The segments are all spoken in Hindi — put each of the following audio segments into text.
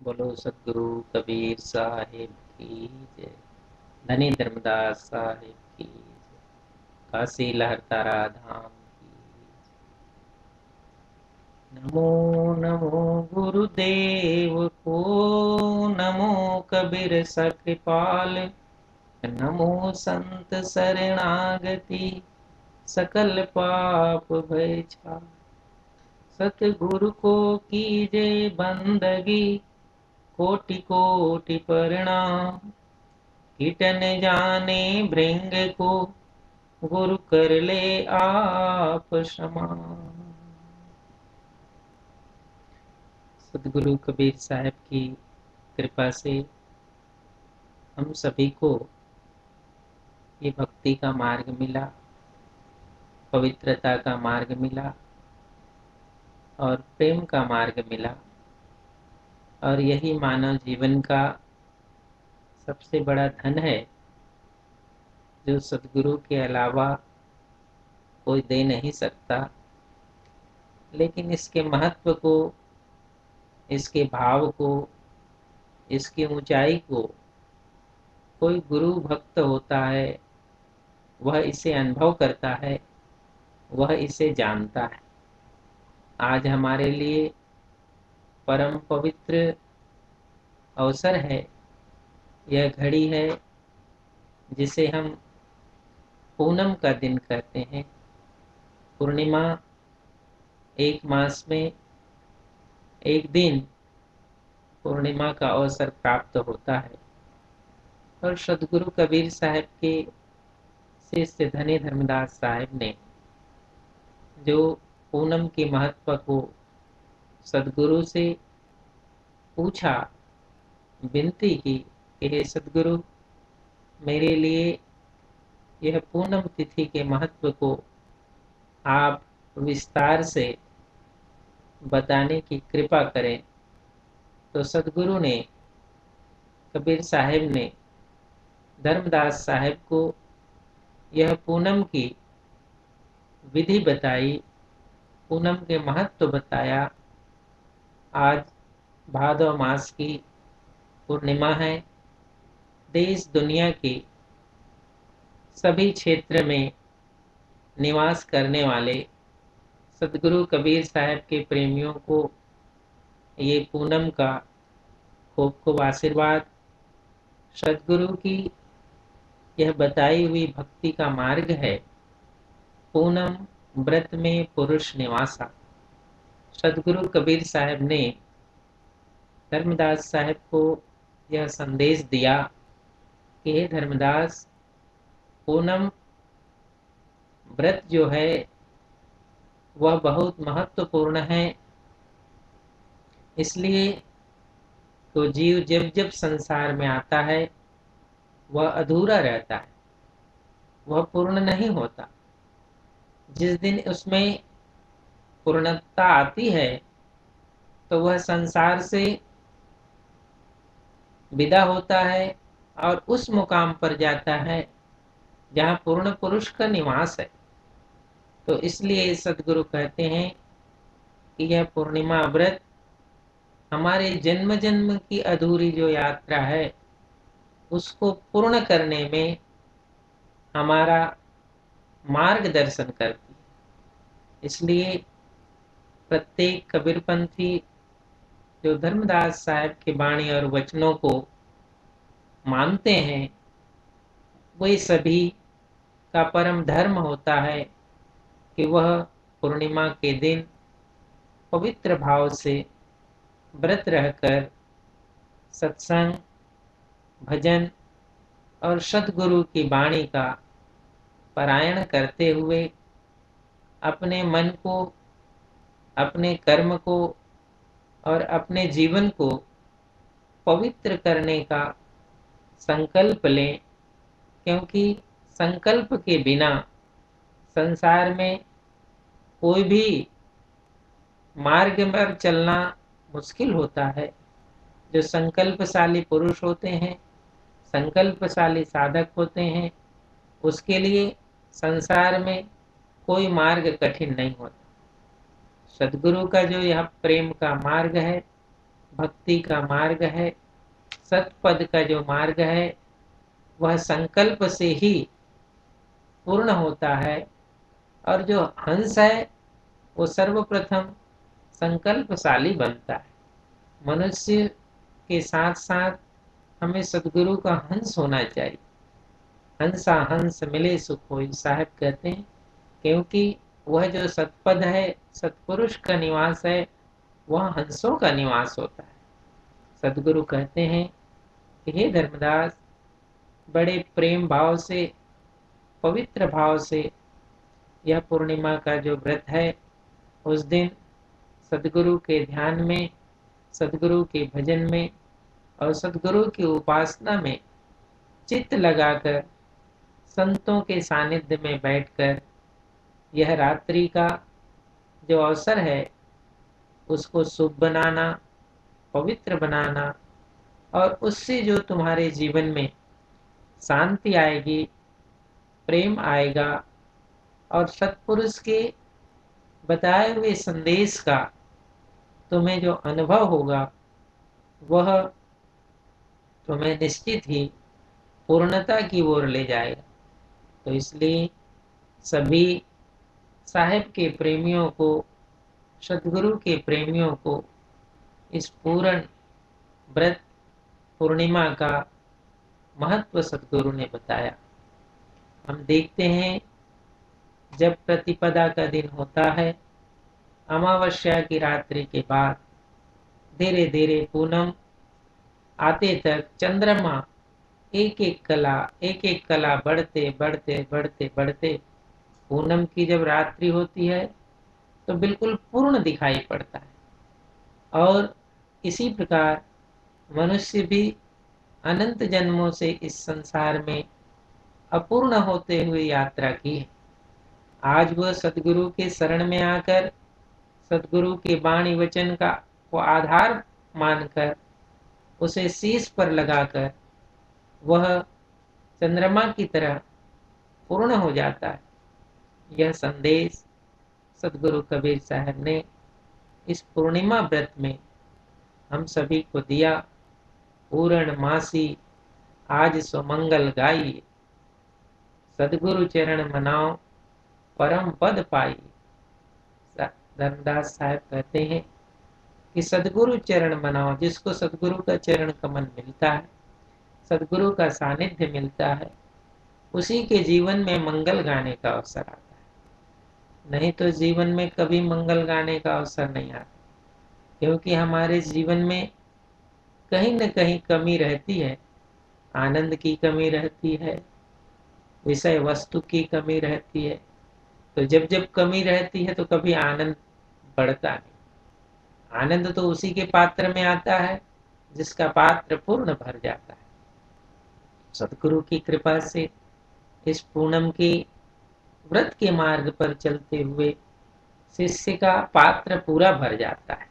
बोलो सतगुरु कबीर साहिब की जय। धनी धर्मदास साहिब की जय। काशी लहरतारा धाम की जय। नमो नमो गुरुदेव को, नमो कबीर सकृपाल, नमो संत शरणागति, सकल पाप भय छाल। सतगुरु को कीजे बंदगी, कोटि कोटि प्रणाम। कीटन जाने भृंग को, गुरु कर ले आप समान। सतगुरु कबीर साहब की कृपा से हम सभी को ये भक्ति का मार्ग मिला, पवित्रता का मार्ग मिला और प्रेम का मार्ग मिला। और यही मानव जीवन का सबसे बड़ा धन है, जो सतगुरु के अलावा कोई दे नहीं सकता। लेकिन इसके महत्व को, इसके भाव को, इसकी ऊंचाई को कोई गुरु भक्त होता है, वह इसे अनुभव करता है, वह इसे जानता है। आज हमारे लिए परम पवित्र अवसर है। यह घड़ी है जिसे हम पूनम का दिन कहते हैं। पूर्णिमा एक मास में एक दिन पूर्णिमा का अवसर प्राप्त होता है। और सदगुरु कबीर साहब के शिष्य धनी धर्मदास साहब ने जो पूनम के महत्व को सदगुरु से पूछा, विनती की कि हे सदगुरु, मेरे लिए यह पूनम तिथि के महत्व को आप विस्तार से बताने की कृपा करें। तो सदगुरु ने, कबीर साहब ने धर्मदास साहब को यह पूनम की विधि बताई, पूनम के महत्व बताया। आज भादव मास की पूर्णिमा है। देश दुनिया के सभी क्षेत्र में निवास करने वाले सदगुरु कबीर साहब के प्रेमियों को ये पूनम का खूब खूब आशीर्वाद। सदगुरु की यह बताई हुई भक्ति का मार्ग है। पूनम व्रत में पुरुष निवासा। सदगुरु कबीर साहब ने धर्मदास साहब को यह संदेश दिया कि हे धर्मदास, पूनम व्रत जो है वह बहुत महत्वपूर्ण है। इसलिए तो जीव जब जब संसार में आता है वह अधूरा रहता है, वह पूर्ण नहीं होता। जिस दिन उसमें पूर्णता आती है तो वह संसार से विदा होता है और उस मुकाम पर जाता है जहाँ पूर्ण पुरुष का निवास है। तो इसलिए सदगुरु कहते हैं कि यह पूर्णिमा व्रत हमारे जन्म जन्म की अधूरी जो यात्रा है उसको पूर्ण करने में हमारा मार्गदर्शन करती है। इसलिए प्रत्येक कबीरपंथी जो धर्मदास साहब की वाणी और वचनों को मानते हैं, वे सभी का परम धर्म होता है कि वह पूर्णिमा के दिन पवित्र भाव से व्रत रहकर सत्संग, भजन और सद्गुरु की वाणी का पारायण करते हुए अपने मन को, अपने कर्म को और अपने जीवन को पवित्र करने का संकल्प लें। क्योंकि संकल्प के बिना संसार में कोई भी मार्ग पर चलना मुश्किल होता है। जो संकल्पशाली पुरुष होते हैं, संकल्पशाली साधक होते हैं, उसके लिए संसार में कोई मार्ग कठिन नहीं होता। सदगुरु का जो यह प्रेम का मार्ग है, भक्ति का मार्ग है, सतपद का जो मार्ग है वह संकल्प से ही पूर्ण होता है। और जो हंस है वो सर्वप्रथम संकल्पशाली बनता है। मनुष्य के साथ साथ हमें सदगुरु का हंस होना चाहिए। हंसा हंस मिले सुख होई, साहब कहते हैं, क्योंकि वह जो सतपद है, सतपुरुष का निवास है, वह हंसों का निवास होता है। सदगुरु कहते हैं कि हे धर्मदास, बड़े प्रेम भाव से, पवित्र भाव से यह पूर्णिमा का जो व्रत है, उस दिन सदगुरु के ध्यान में, सदगुरु के भजन में और सदगुरु की उपासना में चित्त लगाकर, संतों के सानिध्य में बैठकर यह रात्रि का जो अवसर है उसको शुभ बनाना, पवित्र बनाना, और उससे जो तुम्हारे जीवन में शांति आएगी, प्रेम आएगा और सत्पुरुष के बताए हुए संदेश का तुम्हें जो अनुभव होगा वह तुम्हें निश्चित ही पूर्णता की ओर ले जाएगा। तो इसलिए सभी साहिब के प्रेमियों को, सदगुरु के प्रेमियों को इस पूर्ण व्रत पूर्णिमा का महत्व सदगुरु ने बताया। हम देखते हैं जब प्रतिपदा का दिन होता है, अमावस्या की रात्रि के बाद धीरे धीरे पूनम आते तक चंद्रमा एक एक कला बढ़ते बढ़ते बढ़ते बढ़ते पूनम की जब रात्रि होती है तो बिल्कुल पूर्ण दिखाई पड़ता है। और इसी प्रकार मनुष्य भी अनंत जन्मों से इस संसार में अपूर्ण होते हुए यात्रा की है। आज वह सदगुरु के शरण में आकर, सदगुरु के वाणी वचन का को आधार मानकर, उसे शीश पर लगाकर वह चंद्रमा की तरह पूर्ण हो जाता है। यह संदेश सदगुरु कबीर साहब ने इस पूर्णिमा व्रत में हम सभी को दिया। पूर्ण मासी आज सुमंगल गाई, सदगुरु चरण मनाओ परम पद पाई। धर्मदास साहब कहते हैं कि सदगुरु चरण मनाओ, जिसको सदगुरु का चरण कमल मिलता है, सदगुरु का सानिध्य मिलता है, उसी के जीवन में मंगल गाने का अवसर आता है। नहीं तो जीवन में कभी मंगल गाने का अवसर नहीं आता, क्योंकि हमारे जीवन में कहीं न कहीं कमी रहती है। आनंद की कमी रहती है, विषय वस्तु की कमी रहती है। तो जब जब कमी रहती है तो कभी आनंद बढ़ता नहीं। आनंद तो उसी के पात्र में आता है जिसका पात्र पूर्ण भर जाता है। सदगुरु की कृपा से इस पूनम के व्रत के मार्ग पर चलते हुए शिष्य का पात्र पूरा भर जाता है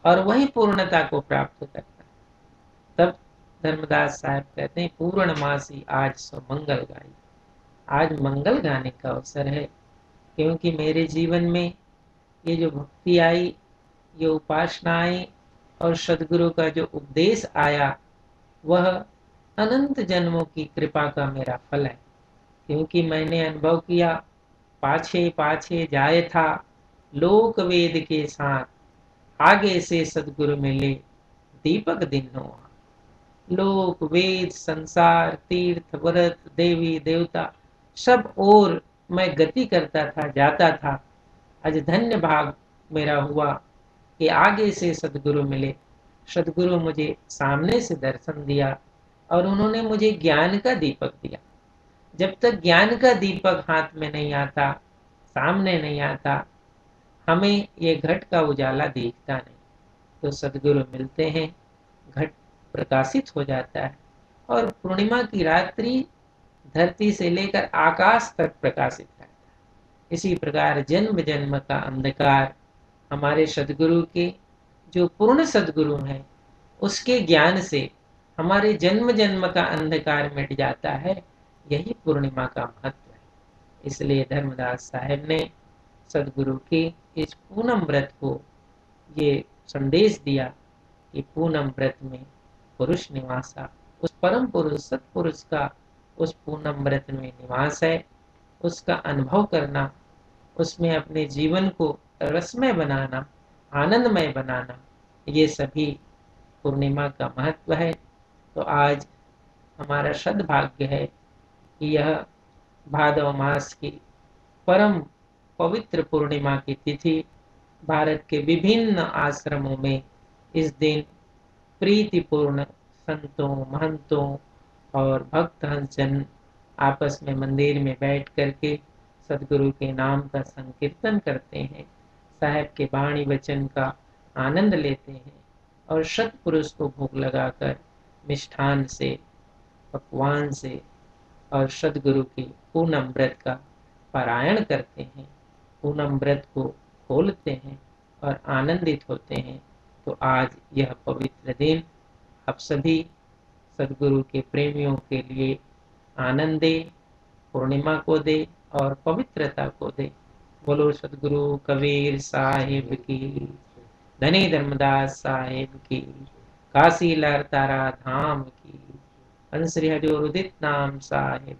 और वही पूर्णता को प्राप्त करता है। तब धर्मदास साहब कहते हैं, पूर्ण मासी आज सो मंगल गाई। आज मंगल गाने का अवसर है, क्योंकि मेरे जीवन में ये जो भक्ति आई, ये उपासना आई और सदगुरु का जो उपदेश आया, वह अनंत जन्मों की कृपा का मेरा फल है। क्योंकि मैंने अनुभव किया, पाछे पाछे जाए था लोक वेद के साथ, आगे से सदगुरु मिले दीपक दिनों। लोक वेद संसार तीर्थ व्रत देवी देवता सब और मैं गति करता था, जाता था। आज धन्य भाग मेरा हुआ कि आगे से सदगुरु मिले। सदगुरु मुझे सामने से दर्शन दिया और उन्होंने मुझे ज्ञान का दीपक दिया। जब तक ज्ञान का दीपक हाथ में नहीं आता, सामने नहीं आता, हमें ये घट का उजाला दिखता नहीं। तो सदगुरु मिलते हैं, घट प्रकाशित हो जाता है और पूर्णिमा की रात्रि धरती से लेकर आकाश तक प्रकाशित रहता है। इसी प्रकार जन्म जन्म का अंधकार हमारे सदगुरु के, जो पूर्ण सदगुरु हैं, उसके ज्ञान से हमारे जन्म जन्म का अंधकार मिट जाता है। यही पूर्णिमा का महत्व है। इसलिए धर्मदास साहब ने सदगुरु के इस पूनम व्रत को ये संदेश दिया कि पूनम व्रत में पुरुष निवासा, उस परम पुरुष सत्पुरुष का उस पूनम व्रत में निवास है। उसका अनुभव करना, उसमें अपने जीवन को रसमय बनाना, आनंदमय बनाना, ये सभी पूर्णिमा का महत्व है। तो आज हमारा सद्भाग्य है कि यह भादव मास की परम पवित्र पूर्णिमा की तिथि भारत के विभिन्न आश्रमों में इस दिन प्रीतिपूर्ण संतों, महंतों और भक्त हंसजन आपस में मंदिर में बैठ करके सदगुरु के नाम का संकीर्तन करते हैं, साहेब के वाणी वचन का आनंद लेते हैं और सत्पुरुष को भोग लगाकर मिष्ठान से, पकवान से और सदगुरु की पूनम व्रत का पारायण करते हैं, पूनम व्रत को खोलते हैं और आनंदित होते हैं। तो आज यह पवित्र दिन आप सभी सदगुरु के प्रेमियों के लिए आनंद दे, पूर्णिमा को दे और पवित्रता को दे। बोलो सदगुरु कबीर साहिब की, धनी धर्मदास साहिब की, काशी लहर तारा धाम की, हंस श्री हरिओ उदित नाम साहिब